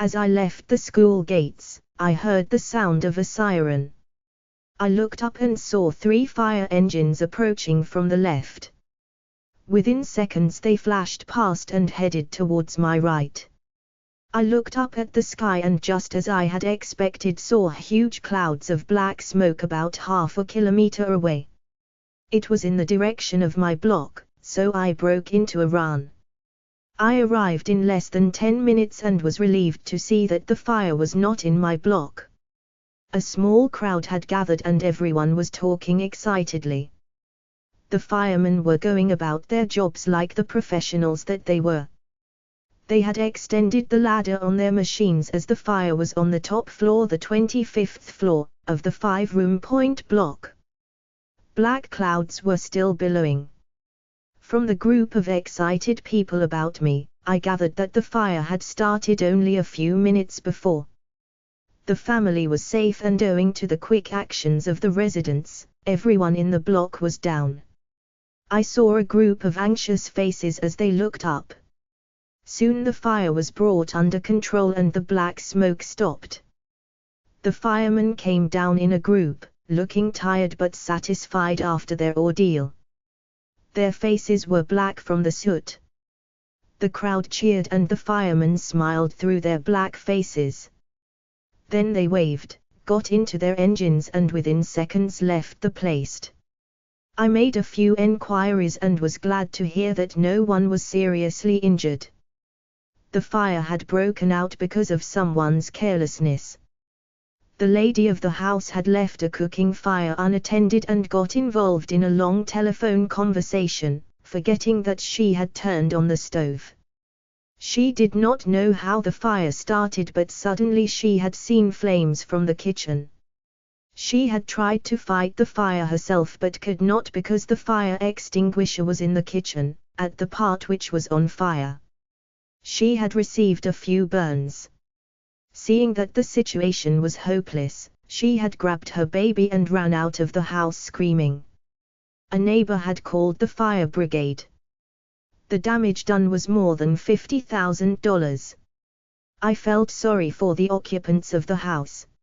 As I left the school gates, I heard the sound of a siren. I looked up and saw 3 fire engines approaching from the left. Within seconds they flashed past and headed towards my right. I looked up at the sky and just as I had expected saw huge clouds of black smoke about half a kilometer away. It was in the direction of my block, so I broke into a run. I arrived in less than 10 minutes and was relieved to see that the fire was not in my block. A small crowd had gathered and everyone was talking excitedly. The firemen were going about their jobs like the professionals that they were. They had extended the ladder on their machines as the fire was on the top floor, the 25th floor, of the 5-room point block. Black clouds were still billowing. From the group of excited people about me, I gathered that the fire had started only a few minutes before. The family was safe and owing to the quick actions of the residents, everyone in the block was down. I saw a group of anxious faces as they looked up. Soon the fire was brought under control and the black smoke stopped. The firemen came down in a group, looking tired but satisfied after their ordeal. Their faces were black from the soot. The crowd cheered and the firemen smiled through their black faces. Then they waved, got into their engines and within seconds left the place. I made a few enquiries and was glad to hear that no one was seriously injured. The fire had broken out because of someone's carelessness. The lady of the house had left a cooking fire unattended and got involved in a long telephone conversation, forgetting that she had turned on the stove. She did not know how the fire started, but suddenly she had seen flames from the kitchen. She had tried to fight the fire herself but could not because the fire extinguisher was in the kitchen, at the part which was on fire. She had received a few burns. Seeing that the situation was hopeless, she had grabbed her baby and ran out of the house screaming. A neighbor had called the fire brigade. The damage done was more than $50,000. I felt sorry for the occupants of the house,